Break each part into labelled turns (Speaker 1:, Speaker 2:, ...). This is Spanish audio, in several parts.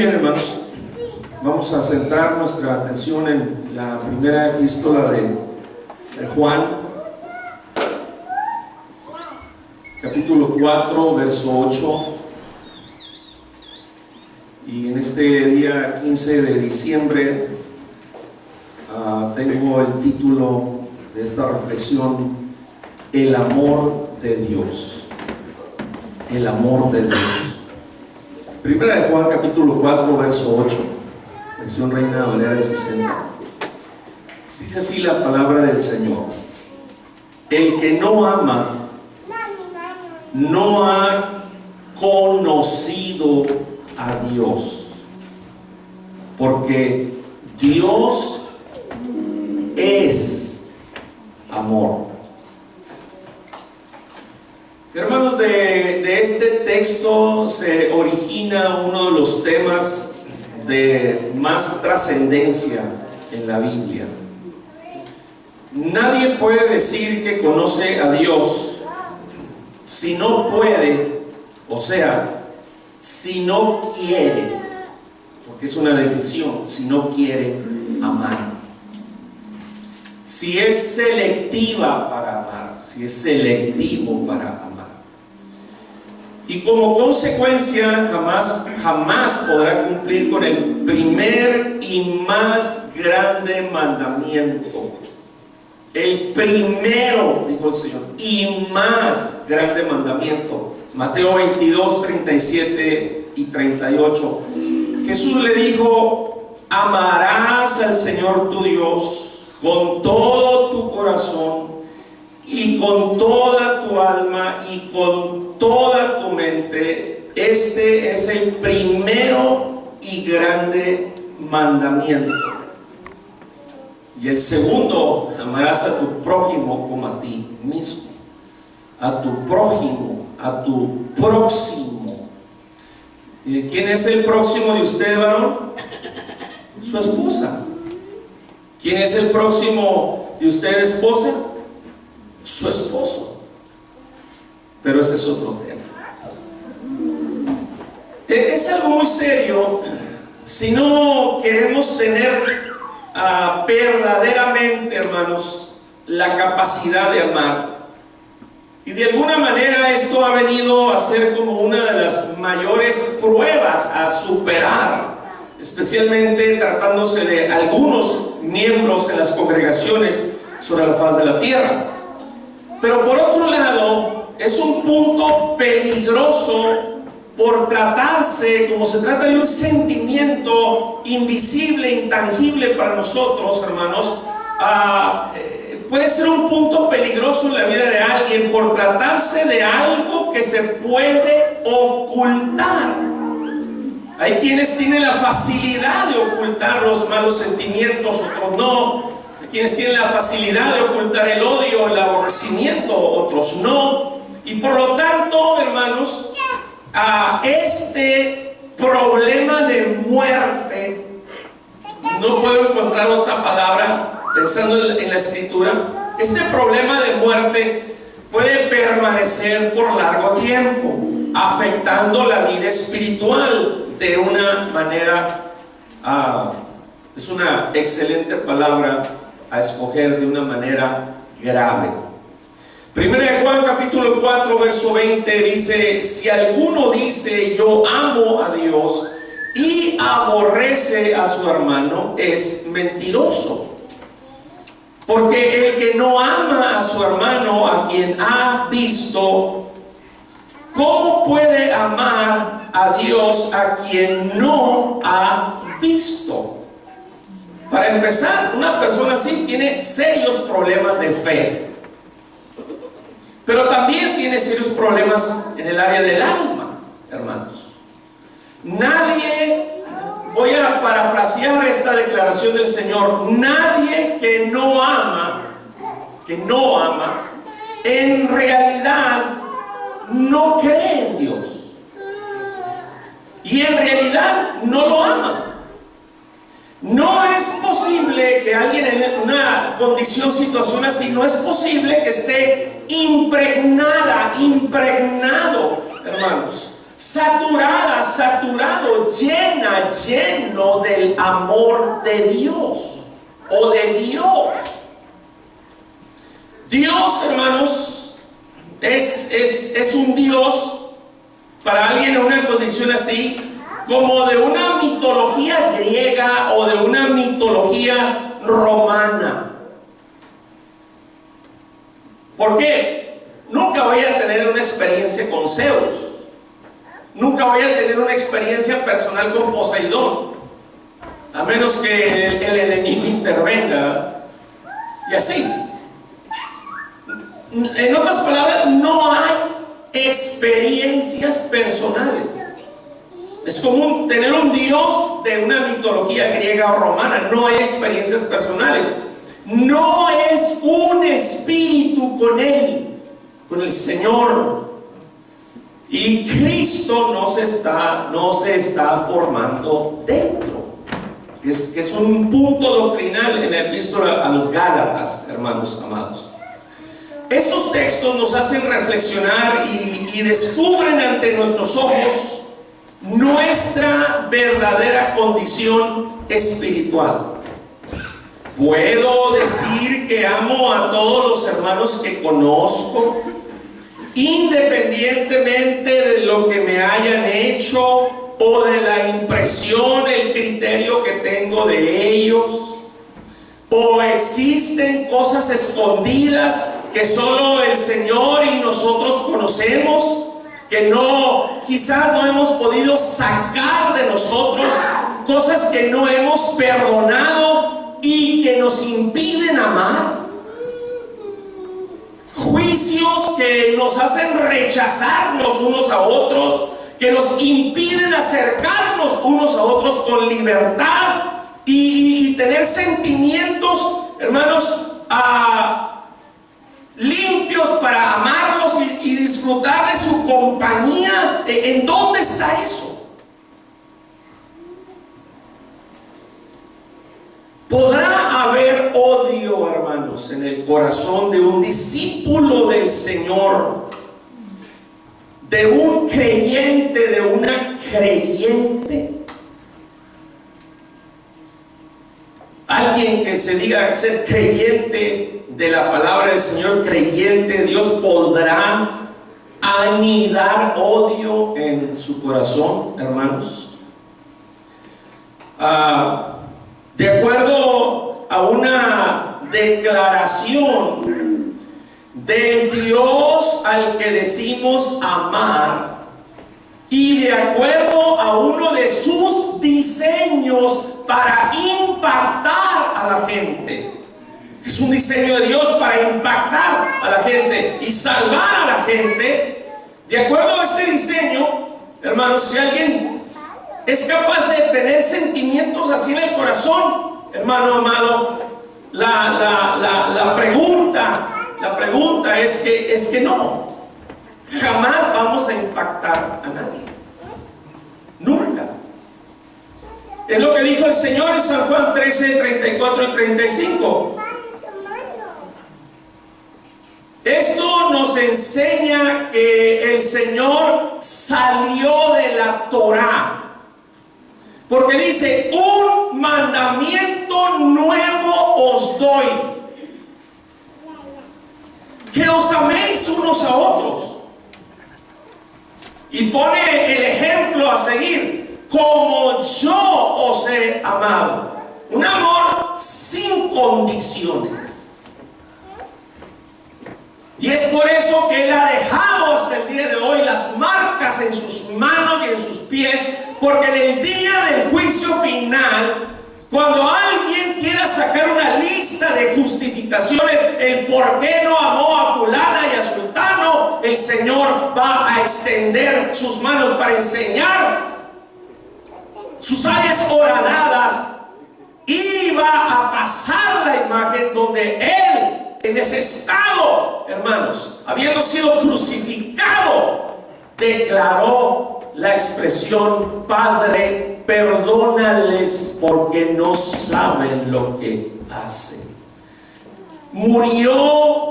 Speaker 1: bien, hermanos, vamos a centrar nuestra atención en la primera epístola de Juan, capítulo 4, verso 8. Y en este día 15 de diciembre tengo el título de esta reflexión: el amor de Dios. El amor de Dios. Primera de Juan, capítulo 4, verso 8, versión Reina Valera del 60. Dice así la palabra del Señor: el que no ama no ha conocido a Dios, porque Dios es amor. Hermanos, de este texto se origina uno de los temas de más trascendencia en la Biblia. Nadie puede decir que conoce a Dios si no puede, o sea, si no quiere, porque es una decisión, si no quiere amar. Si es selectiva para amar, si es selectivo para amar. Y como consecuencia jamás podrá cumplir con el primer y más grande mandamiento. El primero, dijo el Señor, y más grande mandamiento. Mateo 22, 37 y 38. Jesús le dijo: amarás al Señor tu Dios con todo tu corazón y con toda tu alma y con toda tu mente. Este es el primero y grande mandamiento. Y el segundo: amarás a tu prójimo como a ti mismo. A tu prójimo, a tu próximo. ¿Quién es el próximo de usted, varón? Su esposa. ¿Quién es el próximo de usted, esposa? Su esposo. Pero ese es otro tema. Es algo muy serio si no queremos tener verdaderamente, hermanos, la capacidad de amar. Y de alguna manera esto ha venido a ser como una de las mayores pruebas a superar, especialmente tratándose de algunos miembros en las congregaciones sobre la faz de la tierra. Pero por otro lado, es un punto peligroso por tratarse, como se trata de un sentimiento invisible, intangible para nosotros, hermanos. Puede ser un punto peligroso en la vida de alguien por tratarse de algo que se puede ocultar. Hay quienes tienen la facilidad de ocultar los malos sentimientos, otros no. Hay quienes tienen la facilidad de ocultar el odio, el aborrecimiento, otros no. Y por lo tanto, hermanos, este problema de muerte, no puedo encontrar otra palabra pensando en la escritura, este problema de muerte puede permanecer por largo tiempo, afectando la vida espiritual de una manera, es una excelente palabra a escoger, de una manera grave. Primera de Juan capítulo 4 verso 20 dice: si alguno dice yo amo a Dios y aborrece a su hermano, es mentiroso. Porque el que no ama a su hermano a quien ha visto, ¿cómo puede amar a Dios a quien no ha visto? Para empezar, una persona así tiene serios problemas de fe, pero también tiene serios problemas en el área del alma, hermanos. Nadie, voy a parafrasear esta declaración del Señor: nadie que no ama, en realidad no cree en Dios, y en realidad no lo ama. No es posible que alguien en una condición, situación así, no es posible que esté impregnado, hermanos, saturada, saturado, llena, lleno del amor de Dios o de Dios. Dios, hermanos, es un Dios para alguien en una condición así, como de una mitología griega o de una mitología romana. ¿Por qué? Nunca voy a tener una experiencia con Zeus. Nunca voy a tener una experiencia personal con Poseidón, a menos que el enemigo intervenga. Y así. En otras palabras, no hay experiencias personales. Es común tener un Dios de una mitología griega o romana. No hay experiencias personales. No es un espíritu con Él, con el Señor. Y Cristo no se está formando dentro. Es un punto doctrinal en la epístola a los Gálatas, hermanos amados. Estos textos nos hacen reflexionar y descubren ante nuestros ojos nuestra verdadera condición espiritual. Puedo decir que amo a todos los hermanos que conozco, independientemente de lo que me hayan hecho o de la impresión, el criterio que tengo de ellos. O existen cosas escondidas que solo el Señor y nosotros conocemos, que quizás no hemos podido sacar de nosotros, cosas que no hemos perdonado y que nos impiden amar, juicios que nos hacen rechazar los unos a otros, que nos impiden acercarnos unos a otros con libertad y tener sentimientos, hermanos, limpios para amarlos y disfrutar de su compañía. ¿En dónde está eso? ¿Podrá haber odio, hermanos, en el corazón de un discípulo del Señor, de un creyente, de una creyente? Alguien que se diga ser creyente de la palabra del Señor, creyente de Dios, ¿podrá anidar odio en su corazón, hermanos? De acuerdo a una declaración de Dios al que decimos amar, y de acuerdo a uno de sus diseños para impactar a la gente. Es un diseño de Dios para impactar a la gente y salvar a la gente. De acuerdo a este diseño, hermanos, si alguien es capaz de tener sentimientos así en el corazón, hermano amado, la pregunta es que no, jamás vamos a impactar a nadie, nunca. Es lo que dijo el Señor en San Juan 13, 34 y 35. Esto nos enseña que el Señor salió de la Torá, porque dice: un mandamiento nuevo os doy, que os améis unos a otros. Y pone el ejemplo a seguir: como yo os he amado. Un amor sin condiciones. Y es por eso que Él ha dejado hasta el día de hoy las marcas en sus manos y en sus pies, porque en el día del juicio final, cuando alguien quiera sacar una lista de justificaciones, el por qué no amó a fulana y a sultano, el Señor va a extender sus manos para enseñar sus áreas horadadas, y va a pasar la imagen donde Él, en ese estado, hermanos, habiendo sido crucificado, declaró la expresión: Padre, perdónales porque no saben lo que hacen. Murió,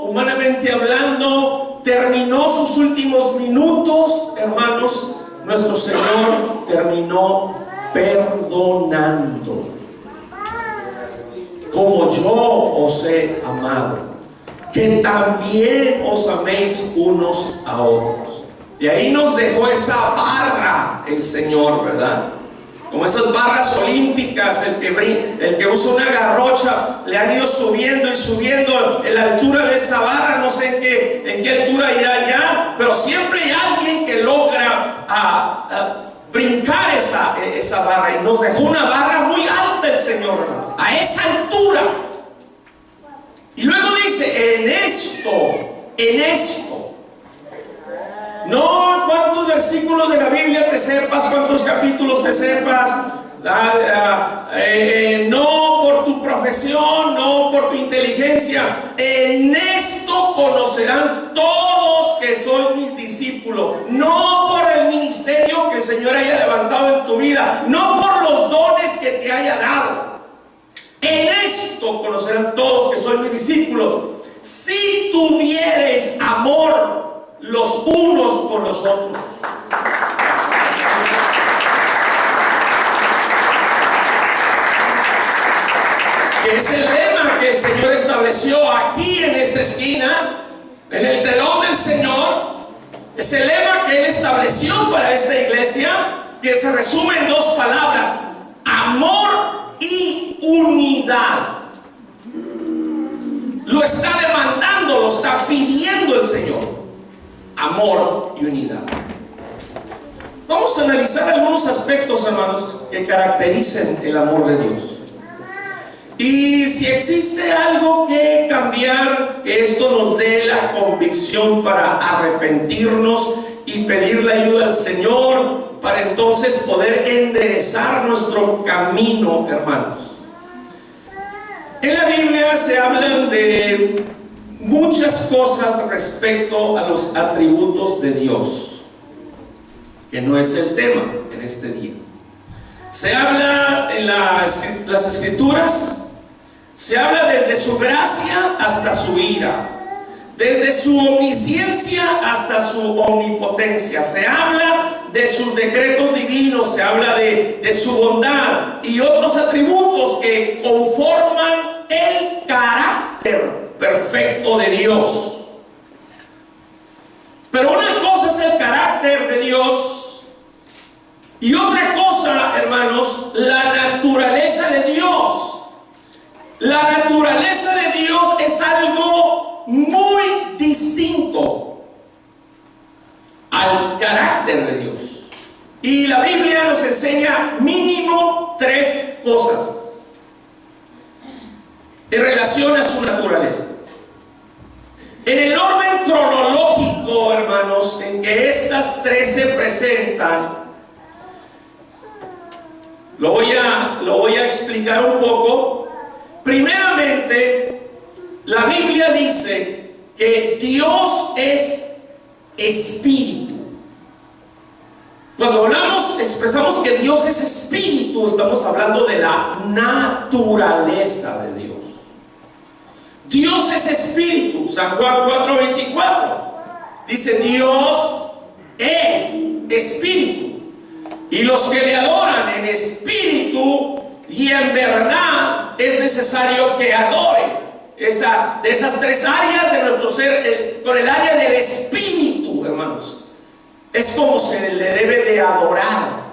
Speaker 1: humanamente hablando, terminó sus últimos minutos, hermanos, nuestro Señor terminó perdonando. Como yo os he amado, que también os améis unos a otros. Y ahí nos dejó esa barra el Señor, ¿verdad? Como esas barras olímpicas, el que usa una garrocha, le han ido subiendo y subiendo en la altura de esa barra. No sé en qué altura irá ya, pero siempre hay alguien que logra brincar esa barra. Y nos dejó una barra muy alta el Señor, a esa altura. Y luego dice, en esto. No cuántos versículos de la Biblia te sepas, cuántos capítulos te sepas, no por tu profesión, no por tu inteligencia. En esto conocerán todos que soy mis discípulos. No por el ministerio que el Señor haya levantado en tu vida, no por los dones que te haya dado. En esto conocerán todos que soy mis discípulos, si tuvieres amor los unos por los otros. Que es el lema que el Señor estableció aquí en esta esquina, en el telón del Señor. Es el lema que Él estableció para esta iglesia, que se resume en dos palabras: amor y unidad. Lo está demandando, lo está pidiendo el Señor. Amor y unidad. Vamos a analizar algunos aspectos, hermanos, que caractericen el amor de Dios. Y si existe algo que cambiar, que esto nos dé la convicción para arrepentirnos y pedir la ayuda al Señor, para entonces poder enderezar nuestro camino, hermanos. En la Biblia se hablan de muchas cosas respecto a los atributos de Dios, que no es el tema en este día. Se habla en las Escrituras, se habla desde su gracia hasta su ira, desde su omnisciencia hasta su omnipotencia. Se habla de sus decretos divinos, se habla de su bondad y otros atributos que conforman el carácter perfecto de Dios. Pero una cosa es el carácter de Dios y otra cosa, hermanos, la naturaleza de Dios. La naturaleza de Dios es algo muy distinto al carácter de Dios. Y la Biblia nos enseña mínimo 3 cosas en relación a su naturaleza. En el orden cronológico, hermanos, en que estas 3 se presentan, lo voy a explicar un poco. Primeramente, la Biblia dice que Dios es espíritu. Cuando expresamos que Dios es espíritu, estamos hablando de la naturaleza de Dios. Dios es espíritu. San Juan 4:24 dice: Dios es espíritu, y los que le adoran en espíritu y en verdad es necesario que adoren. De esas 3 áreas de nuestro ser, con el área del espíritu, hermanos, es como se le debe de adorar.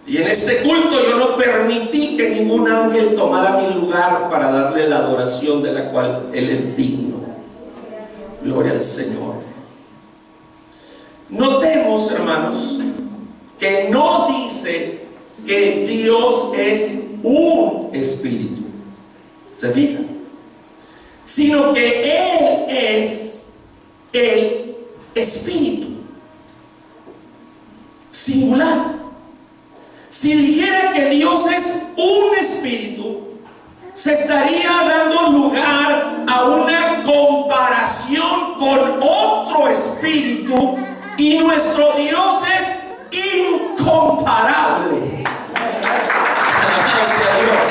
Speaker 1: Y en este culto yo no permití que ningún ángel tomara mi lugar para darle la adoración de la cual Él es digno. Gloria al Señor. Notemos, hermanos, que no dice que Dios es un espíritu. ¿Se fijan? Sino que Él es el espíritu. Singular. Si dijera que Dios es un espíritu, se estaría dando lugar a una comparación con otro espíritu, y nuestro Dios es incomparable. Gracias a Dios.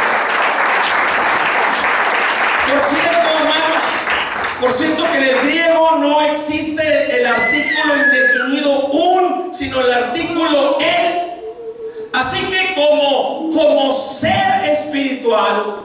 Speaker 1: Por cierto, hermanos, Por cierto que en el griego no existe el artículo indefinido un, sino el artículo el. Así que como ser espiritual,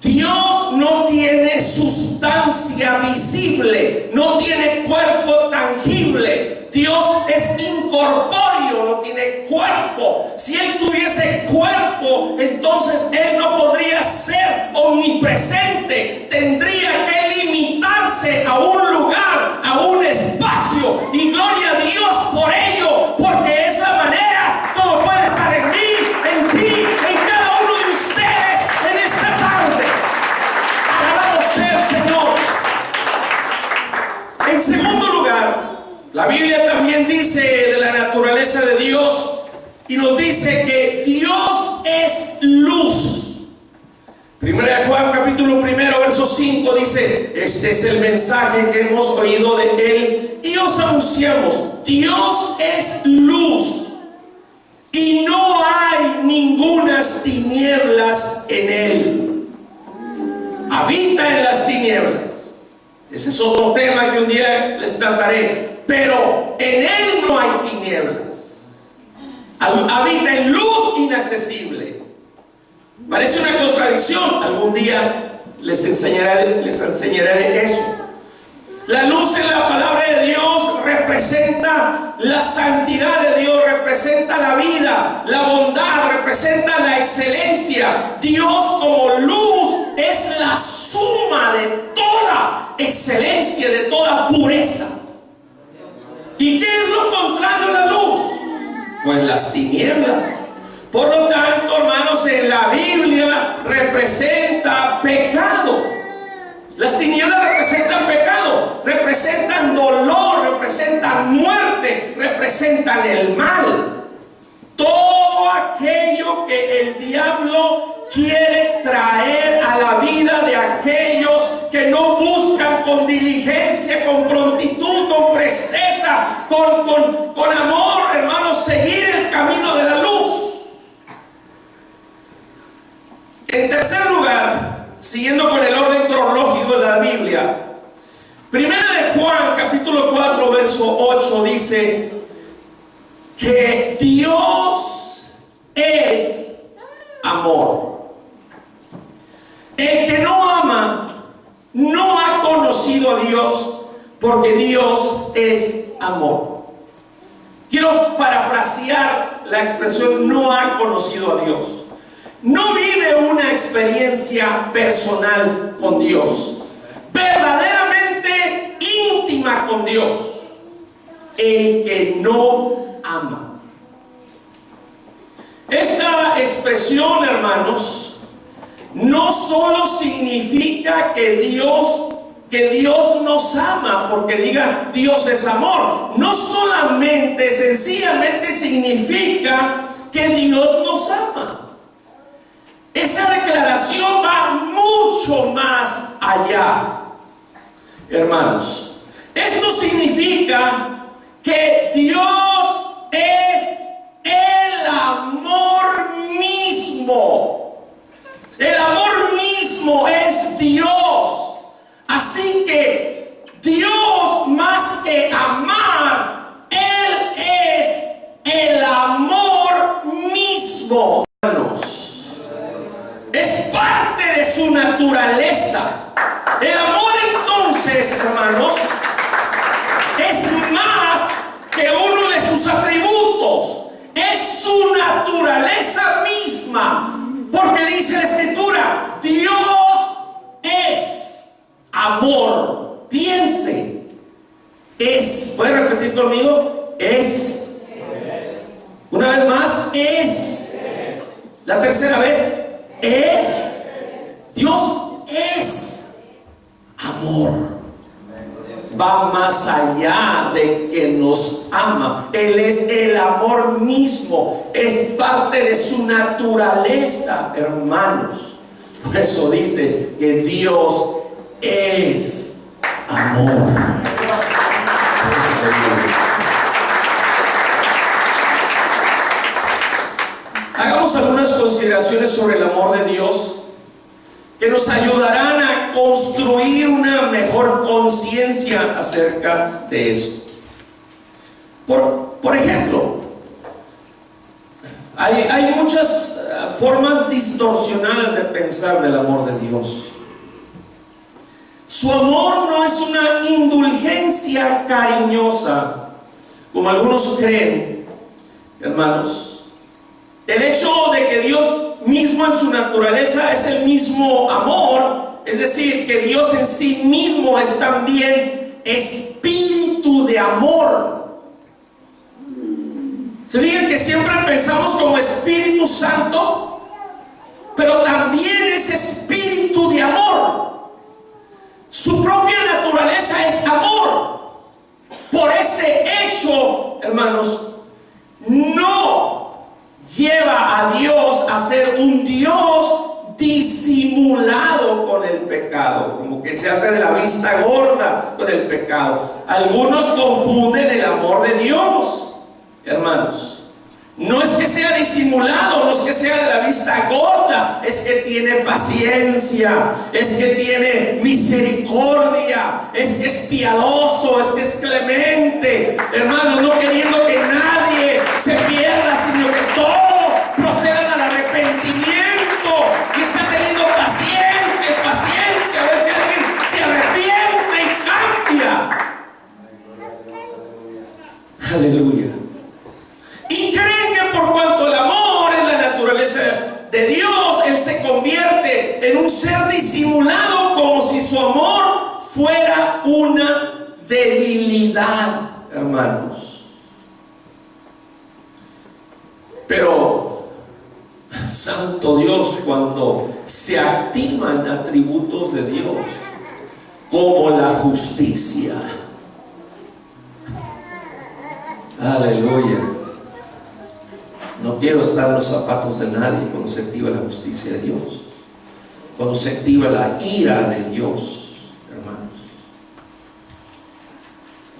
Speaker 1: Dios no tiene sustancia visible, no tiene cuerpo tangible. Dios es incorpóreo, no tiene cuerpo. Si Él tuviese cuerpo, entonces Él no podría ser omnipresente. Tendría que limitarse a un lugar, a un espacio. Y gloria a Dios por ello, porque es la manera como puede estar en mí, en ti, en cada uno de ustedes en esta tarde. Alabado sea el Señor. En segundo lugar, la Biblia también dice de la naturaleza de Dios y nos dice que Dios es luz. Primera de Juan capítulo 1 verso 5 dice: este es el mensaje que hemos oído de Él y os anunciamos. Dios es luz y no hay ningunas tinieblas en Él. Habita en las tinieblas. Ese es otro tema que un día les trataré. Pero en Él no hay tinieblas. Habita en luz inaccesible. Parece una contradicción. Algún día les enseñaré de eso. La luz en la palabra de Dios representa la santidad de Dios, representa la vida, la bondad, representa la excelencia. Dios como luz es la suma de toda excelencia, de toda pureza. ¿Y qué es lo contrario a la luz? Pues las tinieblas. Por lo tanto, hermanos, en la Biblia representa pecado. Las tinieblas representan pecado, representan dolor, representan muerte, representan el mal. Todo aquello que el diablo quiere traer a la vida de aquellos que no buscan con diligencia, con prontitud, con presteza, con amor, hermanos, seguir el camino de la luz. En tercer lugar, siguiendo con el orden cronológico de la Biblia, Primera de Juan capítulo 4 verso 8 dice que Dios es amor. El que no ama no ha conocido a Dios, porque Dios es amor. Quiero parafrasear la expresión no ha conocido a Dios. No vive una experiencia personal con Dios, verdaderamente íntima con Dios. El que no ama. Esta expresión, hermanos, no solo significa que Dios nos ama, porque diga Dios es amor. No solamente, sencillamente significa que Dios nos ama. Esa declaración va mucho más allá, hermanos. Esto significa que Dios es el amor mismo. El amor mismo es Dios. Así que Dios, más que amar, Él es el amor mismo. Es parte de su naturaleza. El amor, entonces, hermanos, es más que uno de sus atributos. Es su naturaleza misma. Porque dice la Escritura, Dios es amor. Piense. Es. ¿Puede repetir conmigo? Es. Una vez más, es. La tercera vez, es. Dios es amor. Va más allá de que nos ama. Él es el amor mismo. Es parte de su naturaleza, hermanos. Por eso dice que Dios es amor. Hagamos algunas consideraciones sobre el amor de Dios que nos ayudarán a a construir una mejor conciencia acerca de eso. Por ejemplo, hay muchas formas distorsionadas de pensar del amor de Dios. Su amor no es una indulgencia cariñosa, como algunos creen, hermanos. El hecho de que Dios mismo en su naturaleza es el mismo amor, es decir, que Dios en sí mismo es también espíritu de amor. Se fijan que siempre pensamos como Espíritu Santo, pero también es espíritu de amor. Su propia naturaleza es amor. Por ese hecho, hermanos, no lleva a Dios a ser un Dios disimulado con el pecado, como que se hace de la vista gorda con el pecado. Algunos confunden el amor de Dios, hermanos. No es que sea disimulado, no es que sea de la vista gorda, es que tiene paciencia, es que tiene misericordia, es que es piadoso, es que es clemente, hermanos, no queriendo que nadie se pierda, sino que todos procedan al arrepentimiento, y está teniendo paciencia, a ver si alguien se arrepiente y cambia. Aleluya. Y creen que por cuanto el amor es la naturaleza de Dios, Él se convierte en un ser disimulado, como si su amor fuera una debilidad, hermanos. Pero santo Dios, cuando se activan atributos de Dios, como la justicia, aleluya. No quiero estar en los zapatos de nadie cuando se activa la justicia de Dios, cuando se activa la ira de Dios, hermanos.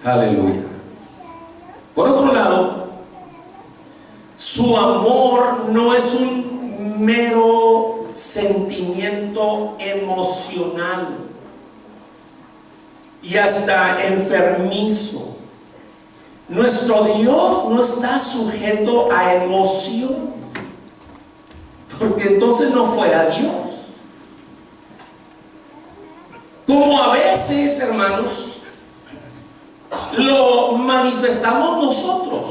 Speaker 1: Aleluya. Por otro lado, su amor no es un mero sentimiento emocional y hasta enfermizo. Nuestro Dios no está sujeto a emociones, porque entonces no fuera Dios. Como a veces, hermanos, lo manifestamos nosotros,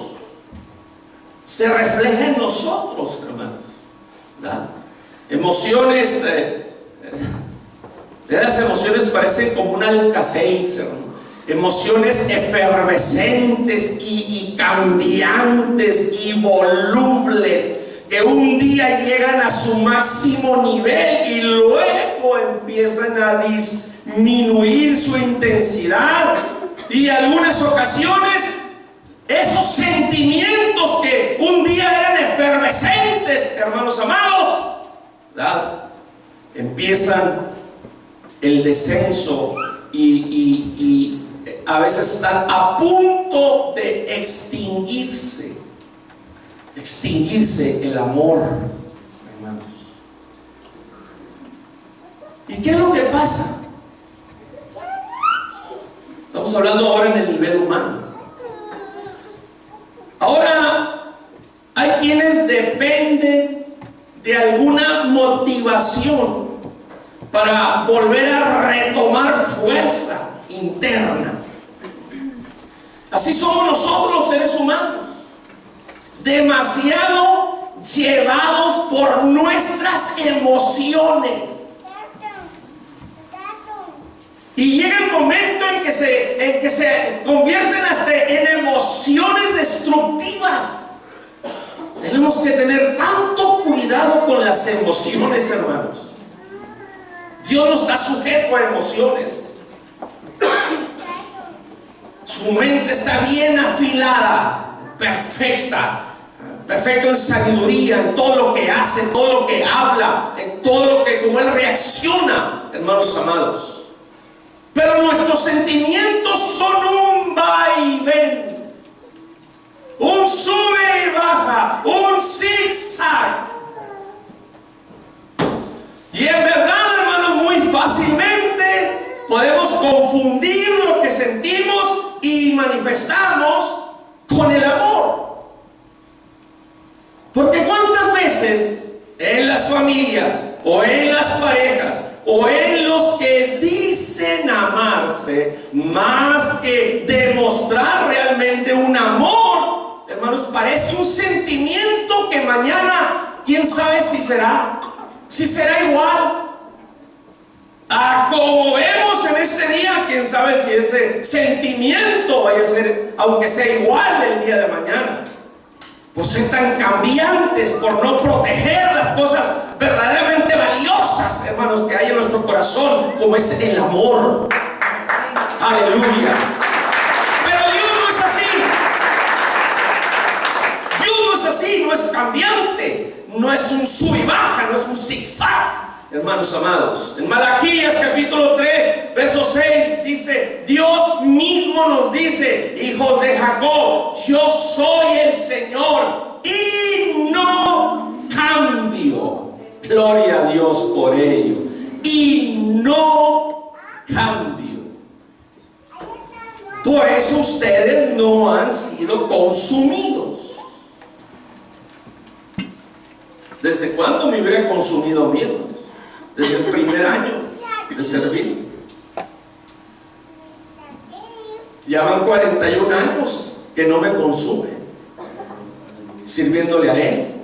Speaker 1: se refleja en nosotros, hermanos, ¿verdad? Emociones, las emociones parecen como un Alka-Seltzer, emociones efervescentes y cambiantes y volubles, que un día llegan a su máximo nivel y luego empiezan a disminuir su intensidad, y en algunas ocasiones esos sentimientos que un día eran efervescentes, hermanos amados, ¿verdad?, empiezan el descenso y a veces están a punto de extinguirse el amor, hermanos. ¿Y qué es lo que pasa? Estamos hablando ahora en el nivel humano. Ahora hay quienes dependen de alguna motivación para volver a retomar fuerza interna. Así somos nosotros los seres humanos, demasiado llevados por nuestras emociones. Y llega el momento en que se convierten hasta en emociones destructivas. Tenemos que tener tanto cuidado con las emociones, hermanos. Dios no está sujeto a emociones. Su mente está bien afilada, perfecto en sabiduría, en todo lo que hace, en todo lo que habla, en todo lo que, como Él reacciona, hermanos amados. Pero nuestros sentimientos son un vaivén, un sube y baja, un zigzag. Y en verdad, hermanos, muy fácilmente podemos confundir lo que sentimos y manifestamos con el amor. Porque cuántas veces en las familias o en las parejas o en los que dicen amarse, más que demostrar realmente un amor, hermanos, parece un sentimiento que mañana, quién sabe si será igual a como vemos en este día. Quién sabe si ese sentimiento vaya a ser, aunque sea igual el día de mañana, por ser tan cambiantes, por no proteger las cosas verdaderamente valiosas, hermanos, que hay en nuestro corazón, como es el amor. Aleluya. Pero Dios no es así. Dios no es así, no es cambiante, no es un sub y baja, no es un zigzag. Hermanos amados, en Malaquías capítulo 3 verso 6 dice: Dios mismo nos dice, hijos de Jacob, yo soy el Señor y no cambio. Gloria a Dios por ello. Y no cambio. Por eso ustedes no han sido consumidos. ¿Desde cuándo me hubiera consumido miedo? Desde el primer año de servir. Ya van 41 años que no me consume, sirviéndole a Él.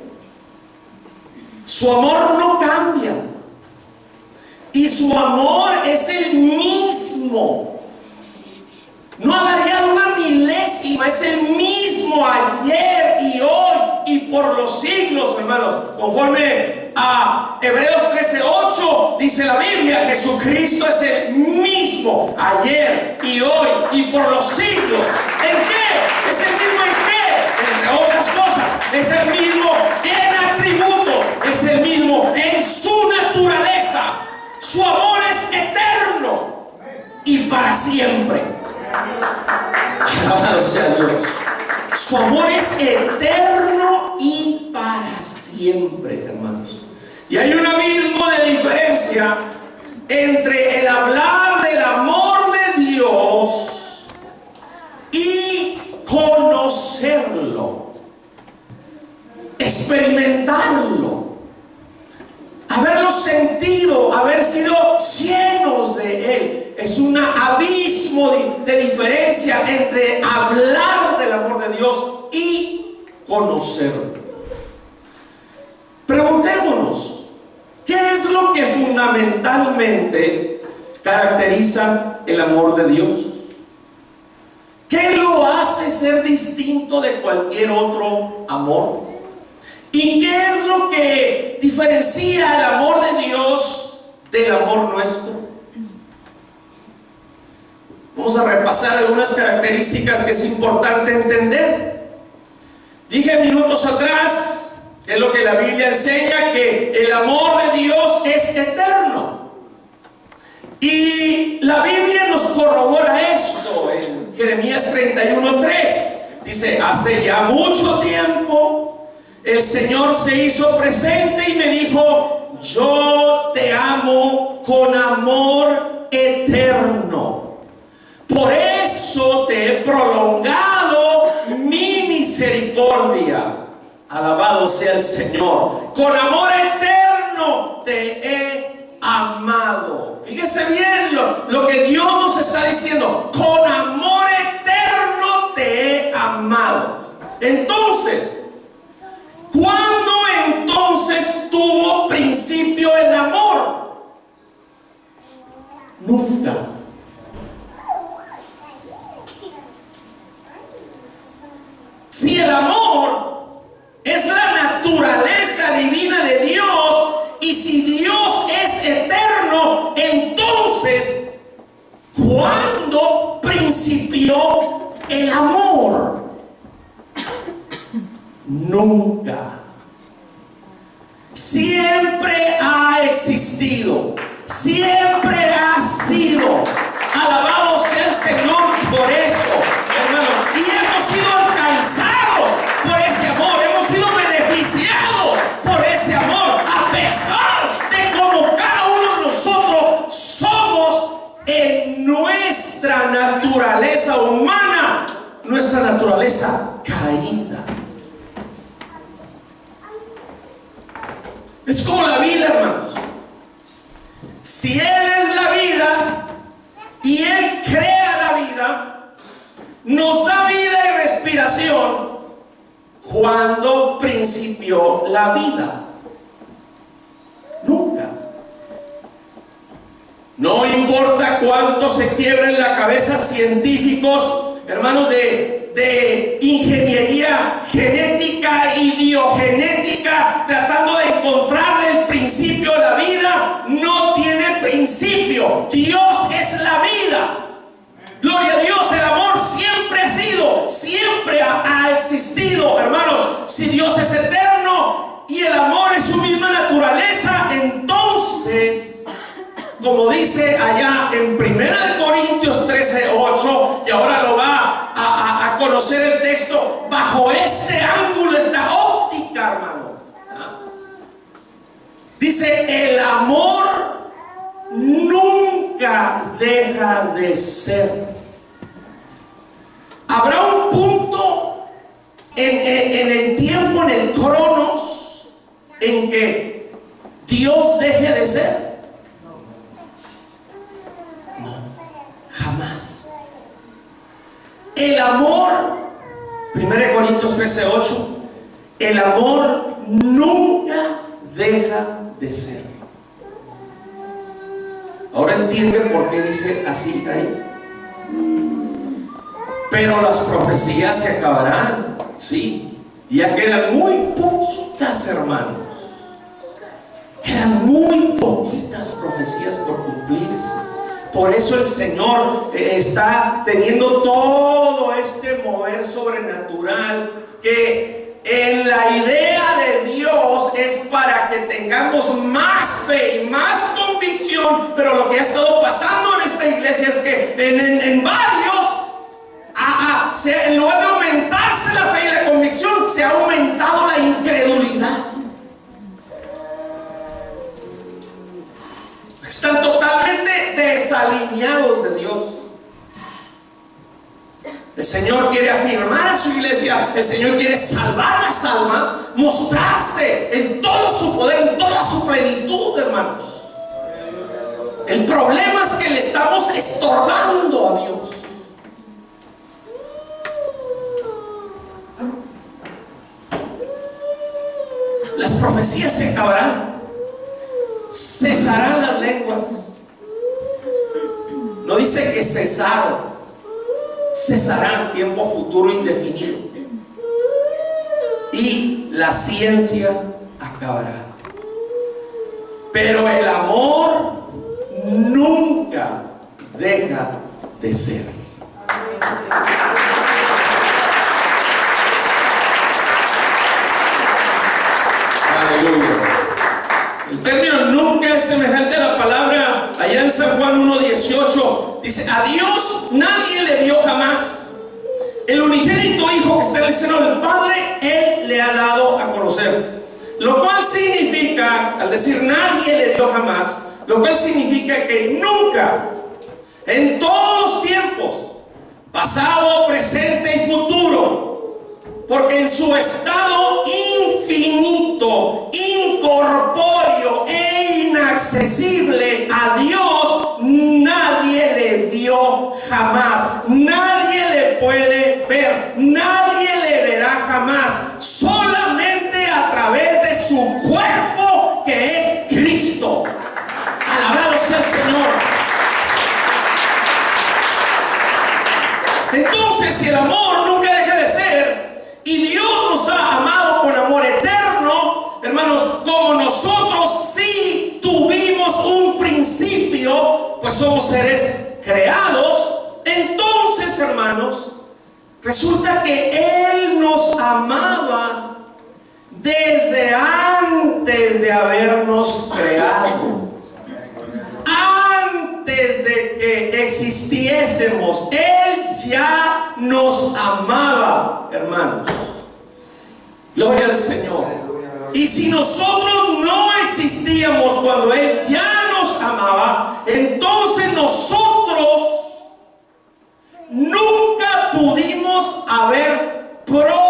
Speaker 1: Su amor no cambia, y su amor es el mismo. No ha variado una milésima, es el mismo ayer y hoy y por los siglos, hermanos. Conforme a Hebreos 13:8 dice la Biblia, Jesucristo es el mismo ayer y hoy y por los siglos. ¿En qué? ¿Es el mismo en qué? Entre otras cosas, es el mismo en atributos, es el mismo en su naturaleza. Su amor es eterno y para siempre. Alabado sea Dios. Su amor es eterno y para siempre, hermanos. Y hay un abismo de diferencia entre el hablar del amor de Dios y conocerlo, experimentarlo, haberlo sentido, haber sido llenos de Él. Es un abismo de diferencia entre hablar del amor de Dios y conocerlo. Preguntémonos, ¿qué es lo que fundamentalmente caracteriza el amor de Dios? ¿Qué lo hace ser distinto de cualquier otro amor? ¿Y qué es lo que diferencia el amor de Dios del amor nuestro? Vamos a repasar algunas características que es importante entender. Dije minutos atrás, que es lo que la Biblia enseña, que el amor de Dios es eterno. Y la Biblia nos corrobora esto en Jeremías 31:3. Dice: hace ya mucho tiempo el Señor se hizo presente y me dijo: yo te amo con amor eterno. Por eso te he prolongado mi misericordia. Alabado sea el Señor. Con amor eterno te he amado. Fíjese bien lo que Dios nos está diciendo. Con amor eterno te he amado. Entonces, ¿cuándo entonces tuvo principio el amor? Nunca. Si el amor es la naturaleza divina de Dios, y si Dios es eterno, entonces, ¿cuándo principió el amor? Nunca. Siempre ha existido, siempre ha sido. Alabado sea el Señor por eso, hermanos. Y hemos sido alcanzados por ese amor, hemos sido beneficiados por ese amor, a pesar de cómo cada uno de nosotros somos en en nuestra naturaleza humana, nuestra naturaleza caída. Es como la vida, hermanos. Si Él es la vida y Él crea la vida, nos da vida y respiración, ¿cuándo principió la vida? Nunca. No importa cuánto se quiebren la cabeza científicos, hermanos, de ingeniería genética y biogenética, tratando de encontrarle el principio de la vida. No tiene principio. Dios es la vida. Gloria a Dios. El amor siempre ha sido, siempre ha existido, hermanos. Si Dios es eterno y el amor es su misma naturaleza, entonces, como dice allá en 1 Corintios 13:8, y ahora lo va a conocer el texto bajo este ángulo, esta óptica, hermano. Dice: el amor nunca deja de ser. Habrá un punto en el tiempo, en el cronos, en que Dios deje de ser. Jamás. El amor, 1 Corintios 13:8, el amor nunca deja de ser. Ahora entiende por qué dice así ahí. Pero las profecías se acabarán, sí. Ya quedan muy poquitas, hermanos. Quedan muy poquitas profecías por cumplirse. Por eso el Señor está teniendo todo este mover sobrenatural, que en la idea de Dios es para que tengamos más fe y más convicción. Pero lo que ha estado pasando en esta iglesia es que en varios, en lugar de aumentarse la fe y la convicción, se ha aumentado la incredulidad. Están totalmente desalineados de Dios. El Señor quiere afirmar a su iglesia. El Señor quiere salvar las almas, mostrarse en todo su poder, en toda su plenitud, hermanos. El problema es que le estamos estorbando a Dios. Las profecías se acabarán. Cesarán las lenguas. No dice que cesaron. Cesarán, tiempo futuro indefinido. Y la ciencia acabará. Pero el amor nunca deja de ser. Aleluya. El término nunca es semejante a la palabra allá en San Juan 1:18. Dice: a Dios nadie le vio jamás. El unigénito Hijo que está en el seno del Padre, Él le ha dado a conocer. Lo cual significa, al decir nadie le vio jamás, lo cual significa que nunca, en todos los tiempos, pasado, presente y futuro, porque en su estado infinito, incorpóreo e inaccesible a Dios, nadie le vio jamás. Nadie le puede ver, nadie le verá jamás. Solamente a través de su cuerpo, que es Cristo. Alabado sea el Señor. Entonces, si el amor nunca deja de ser, y Dios nos ha amado con amor eterno, hermanos, como nosotros sí tuvimos un principio, pues somos seres creados. Entonces, hermanos, resulta que Él nos amaba desde antes de habernos creado. Antes de que existiésemos, Él ya nos amaba, hermanos. Gloria al Señor. Y si nosotros no existíamos cuando Él ya nos amaba, entonces nosotros haber provocado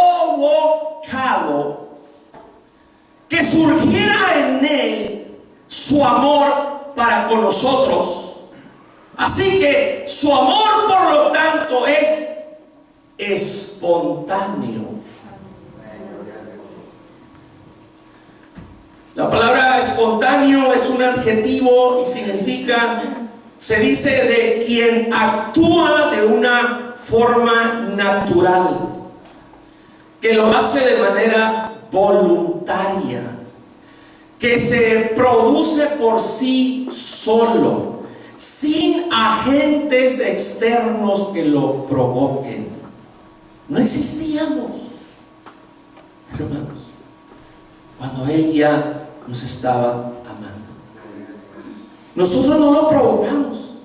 Speaker 1: que surgiera en Él su amor para con nosotros. Así que su amor, por lo tanto, es espontáneo. La palabra espontáneo es un adjetivo y significa, se dice, de quien actúa de una forma natural, que lo hace de manera voluntaria, que se produce por sí solo, sin agentes externos que lo provoquen. No existíamos, hermanos, cuando Él ya nos estaba amando. Nosotros no lo provocamos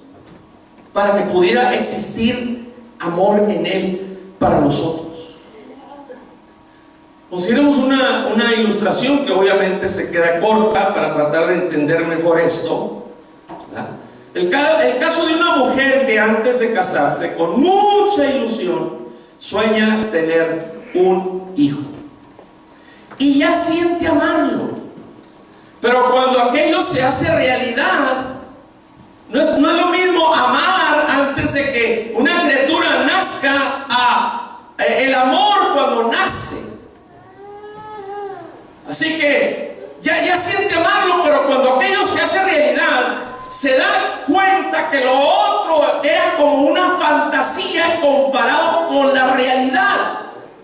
Speaker 1: para que pudiera existir amor en Él para nosotros. Consideremos una ilustración que obviamente se queda corta para tratar de entender mejor esto, ¿verdad? El caso de una mujer que antes de casarse, con mucha ilusión, sueña tener un hijo y ya siente amarlo, pero cuando aquello se hace realidad, no es lo mismo amar antes de que una criatura nazca el amor cuando nace. Así que ya siente amarlo, pero cuando aquello se hace realidad, se da cuenta que lo otro era como una fantasía comparado con la realidad.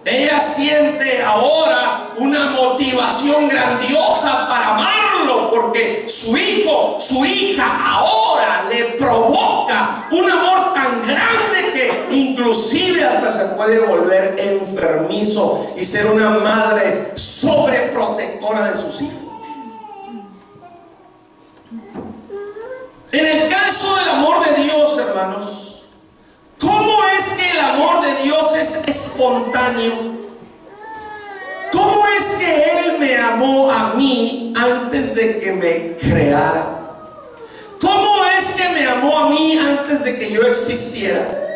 Speaker 1: Ella siente ahora una motivación grandiosa para amarlo, porque su hijo, su hija ahora le provoca un amor tan grande que inclusive hasta se puede volver enfermizo y ser una madre sobreprotectora de sus hijos. En el caso del amor de Dios, hermanos, ¿cómo es que el amor de Dios es espontáneo? ¿Cómo es que Él me amó a mí antes de que me creara? ¿Cómo es que me amó a mí antes de que yo existiera?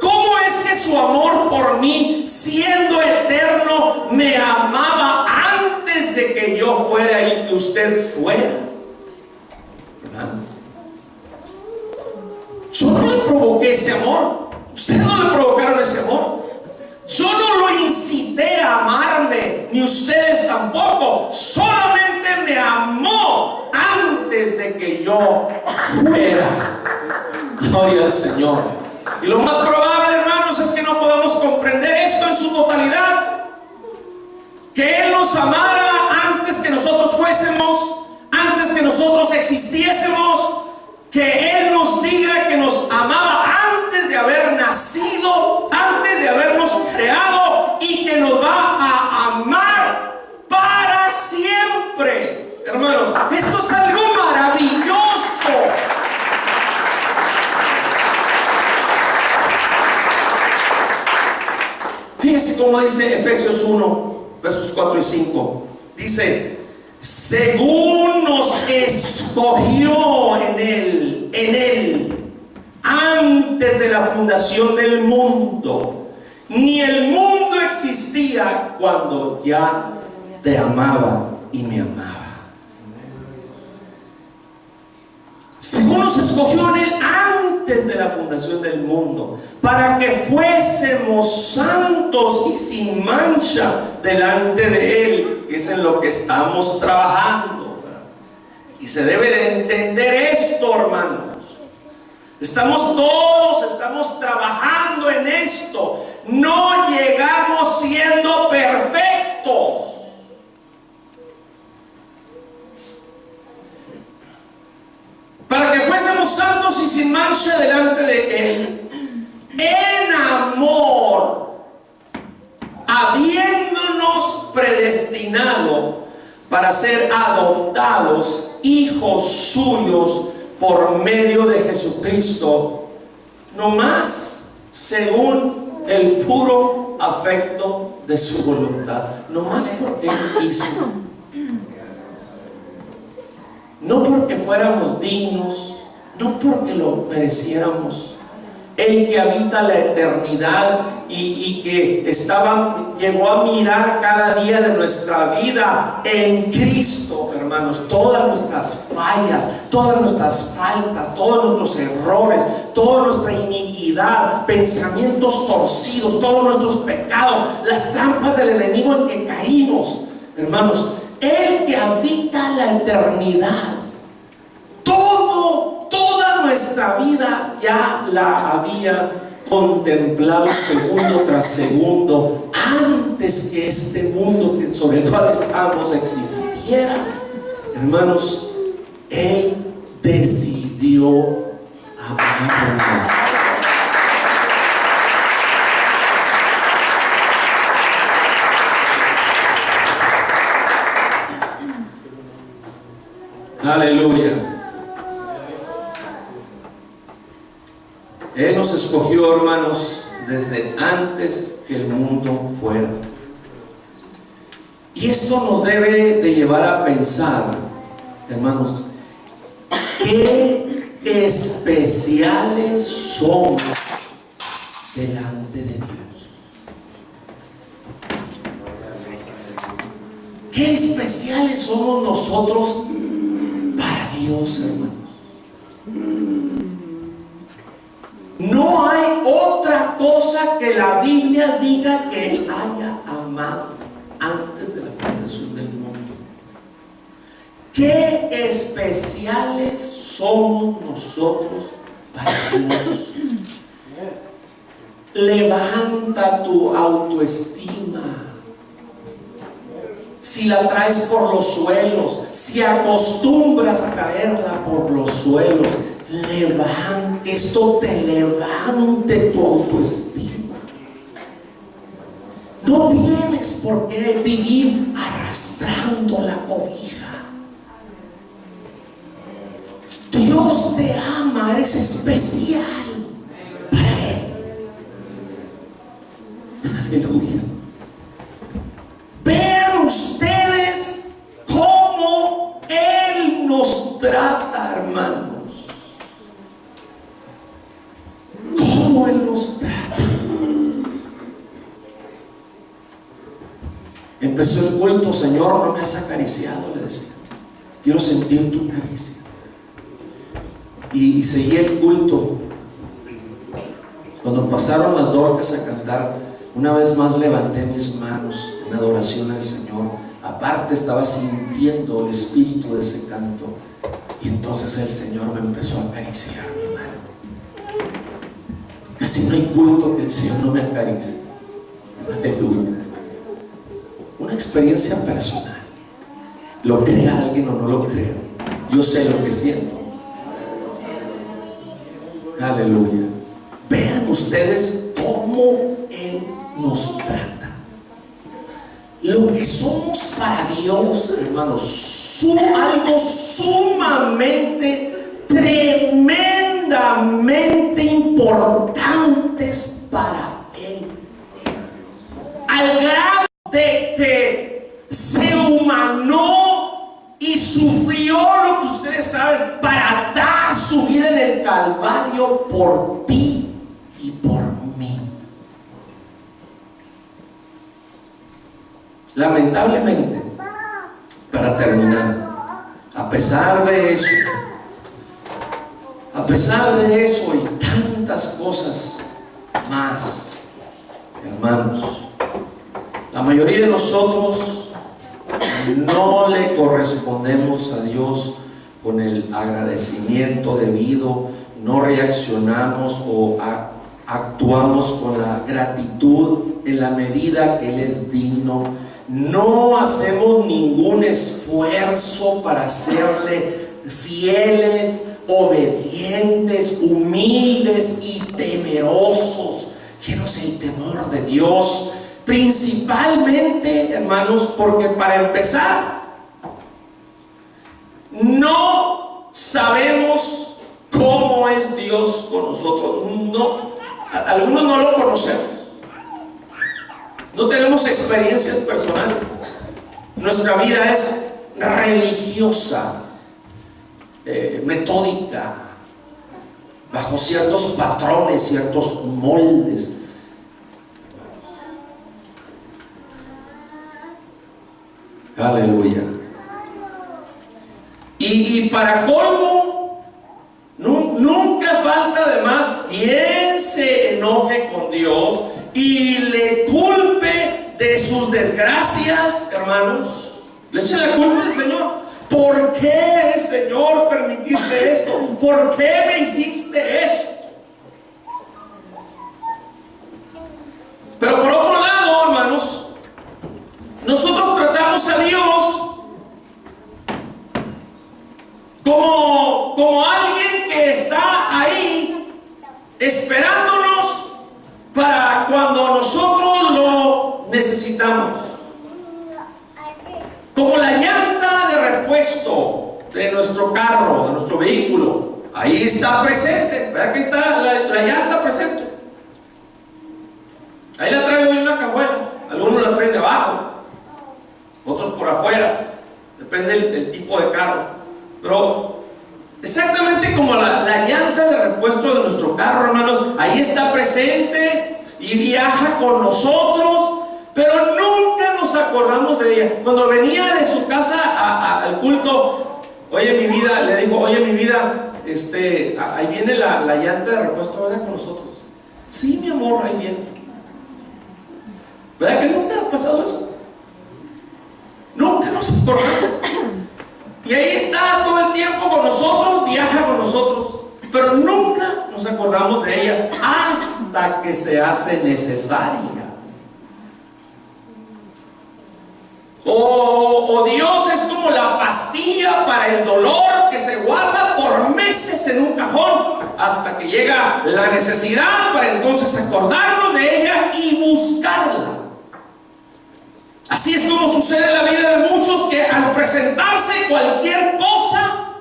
Speaker 1: ¿Cómo es que su amor por mí, siendo eterno, me amaba antes de que yo fuera y que usted fuera? Yo no le provoqué ese amor. Ustedes no le provocaron ese amor. Yo no lo incité a amarme, ni ustedes tampoco. Solamente me amó antes de que yo fuera. Gloria al Señor. Y lo más probable, hermanos, es que no podamos comprender esto en su totalidad. Que Él nos amara antes que nosotros fuésemos, antes que nosotros existiésemos. Que Él nos diga que nos amaba antes de haber nacido, antes de habernos creado, y que nos va a amar para siempre. Hermanos, esto es algo maravilloso. Fíjense cómo dice Efesios 1, versos 4 y 5. Dice: según nos escogió en Él, antes de la fundación del mundo, ni el mundo existía cuando ya te amaba y me amaba. Según nos escogió en Él antes de la fundación del mundo, para que fuésemos santos y sin mancha delante de Él, que es en lo que estamos trabajando. Y se debe de entender esto, hermanos. Estamos trabajando en esto. No llegamos siendo perfectos. Para que fuésemos santos y sin mancha delante de Él, en amor, habiéndonos predestinado para ser adoptados hijos suyos por medio de Jesucristo, no más según el puro afecto de su voluntad, no más porque Él quiso, no porque fuéramos dignos, no porque lo mereciéramos. el que habita la eternidad y que llegó a mirar cada día de nuestra vida en Cristo, hermanos, todas nuestras fallas, todas nuestras faltas, todos nuestros errores, toda nuestra iniquidad, pensamientos torcidos, todos nuestros pecados, las trampas del enemigo en que caímos, hermanos, el que habita la eternidad, toda nuestra vida ya la había contemplado segundo tras segundo antes que este mundo sobre el cual estamos existiera. Hermanos, Él decidió amarnos. Aleluya. Él nos escogió, hermanos, desde antes que el mundo fuera. Y esto nos debe de llevar a pensar, hermanos, qué especiales somos delante de Dios. Qué especiales somos nosotros para Dios, hermanos. No hay otra cosa que la Biblia diga que Él haya amado antes de la fundación del mundo. Qué especiales somos nosotros para Dios. Levanta tu autoestima. Si la traes por los suelos, si acostumbras a caerla por los suelos, que esto te levante tu autoestima. No tienes por qué vivir arrastrando la cobija. Dios te ama, eres especial para Él. Aleluya. Vean ustedes cómo Él nos trata, hermanos. Cómo Él nos trata. Empezó el culto, Señor, no me has acariciado, le decía. Quiero sentir tu caricia. Y seguí el culto. Cuando pasaron las dorcas a cantar, una vez más levanté mis manos en adoración al Señor. Aparte estaba sintiendo el espíritu de ese canto. Y entonces el Señor me empezó a acariciar mi mano. Casi no hay culto que el Señor no me acaricie. Aleluya. Una experiencia personal. Lo crea alguien o no lo crea, yo sé lo que siento. Aleluya. Vean ustedes cómo Él nos trata. Lo que somos para Dios, hermanos, algo sumamente, tremendamente importantes para Él, al grado de que se humanó y sufrió lo que ustedes saben para dar su vida en el Calvario por ti y por mí. Lamentablemente, para terminar, a pesar de eso y tantas cosas más, hermanos, la mayoría de nosotros no le correspondemos a Dios con el agradecimiento debido, no reaccionamos o actuamos con la gratitud en la medida que Él es digno. No hacemos ningún esfuerzo para serle fieles, obedientes, humildes y temerosos, llenos del temor de Dios. Principalmente, hermanos, porque para empezar, no sabemos cómo es Dios con nosotros. No, algunos no lo conocemos. No tenemos experiencias personales. Nuestra vida es religiosa, metódica, bajo ciertos patrones, ciertos moldes. Aleluya. Y para colmo, nunca falta además quien se enoje con Dios y le culpe de sus desgracias, hermanos. Le echa la culpa al Señor. ¿Por qué, Señor, permitiste esto? ¿Por qué me hiciste esto? Pero por otro lado, hermanos, nosotros tratamos a Dios como alguien que está ahí esperándonos para cuando nosotros lo necesitamos. Como la llanta de repuesto de nuestro carro, de nuestro vehículo. Ahí está presente. ¿Verdad que está la llanta presente? Ahí la traigo en una cajuela. Algunos la traen debajo, otros por afuera. Depende del tipo de carro. Pero exactamente como la llanta de repuesto de nuestro carro, hermanos, ahí está presente y viaja con nosotros. Pero nunca nos acordamos de ella. Cuando venía de su casa al culto, oye mi vida, le digo, oye mi vida, ahí viene la llanta de repuesto, ¿verdad? Con nosotros. Sí, mi amor, ahí viene. ¿Verdad que nunca ha pasado eso? Nunca nos acordamos. Y ahí está todo el tiempo con nosotros, viaja con nosotros. Pero nunca nos acordamos de ella hasta que se hace necesaria. O Dios es como la pastilla para el dolor que se guarda por meses en un cajón hasta que llega la necesidad para entonces acordarnos de ella y buscarla. Así es como sucede en la vida de muchos, que al presentarse cualquier cosa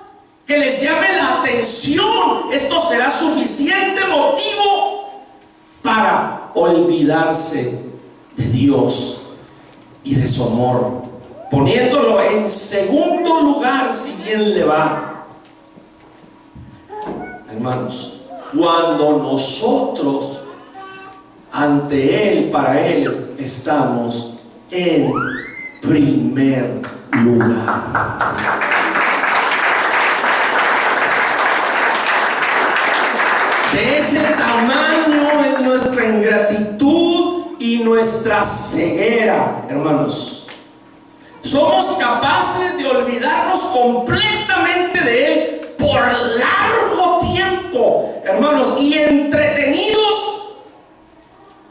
Speaker 1: que les llame la atención, esto será suficiente motivo para olvidarse de Dios y de su amor, poniéndolo en segundo lugar si bien le va. Hermanos, cuando nosotros ante Él, para Él, estamos en primer lugar. De ese tamaño es nuestra ingratitud y nuestra ceguera, hermanos. Somos capaces de olvidarnos completamente de Él por largo tiempo, hermanos, y entretenidos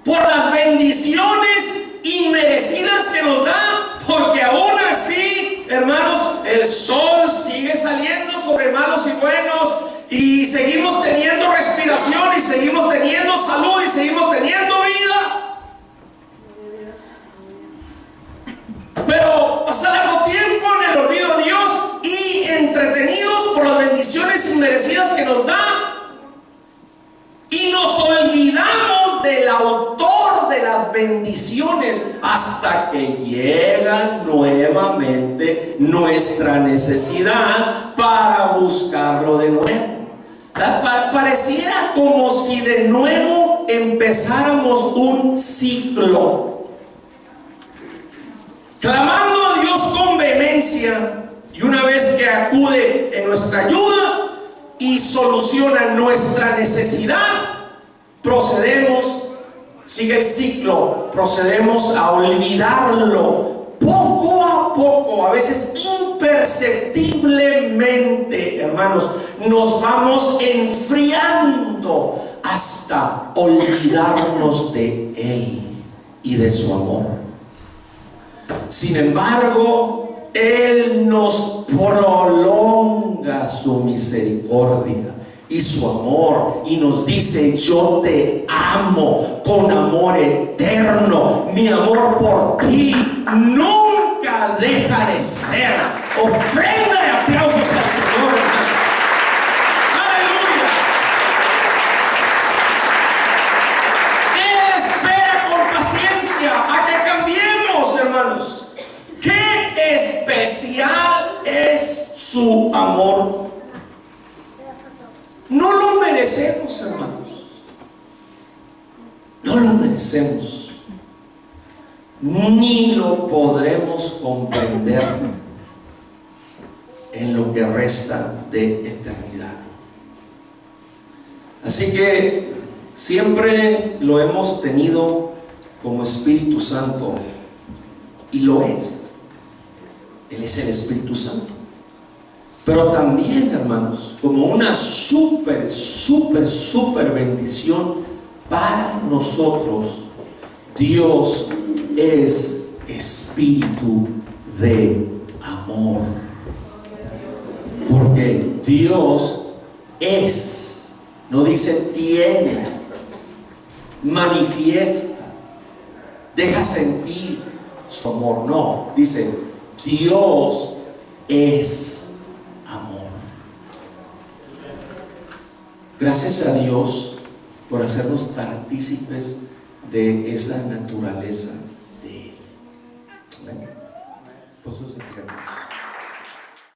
Speaker 1: por las bendiciones inmerecidas que nos da, porque aún así, hermanos, el sol sigue saliendo sobre malos y buenos, y seguimos teniendo respiración, y seguimos teniendo salud, y seguimos teniendo vida. Pero pasa largo tiempo en el olvido de Dios y entretenidos por las bendiciones inmerecidas que nos da, y nos olvidamos del autor de las bendiciones hasta que llega nuevamente nuestra necesidad para buscarlo de nuevo. Pareciera como si de nuevo empezáramos un ciclo, clamando a Dios con vehemencia, y una vez que acude en nuestra ayuda y soluciona nuestra necesidad, procedemos, sigue el ciclo, procedemos a olvidarlo poco a poco, a veces imperceptiblemente, hermanos. Nos vamos enfriando hasta olvidarnos de Él y de su amor. Sin embargo, Él nos prolonga su misericordia y su amor, y nos dice: yo te amo con amor eterno. Mi amor por ti nunca deja de ser. Ofrenda de aplausos al Señor. Aleluya. Él espera con paciencia a que cambiemos, hermanos. Qué especial es su amor. No lo merecemos. merecemos, hermanos. No lo merecemos. Ni lo podremos comprender en lo que resta de eternidad. Así que siempre lo hemos tenido como Espíritu Santo, y lo es. Él es el Espíritu Santo. Pero también, hermanos, como una súper bendición para nosotros, Dios es espíritu de amor. Porque Dios es, no dice tiene, manifiesta, deja sentir su amor. No, dice Dios es amor. Gracias a Dios por hacernos partícipes de esa naturaleza de Él. Amén. Por eso significa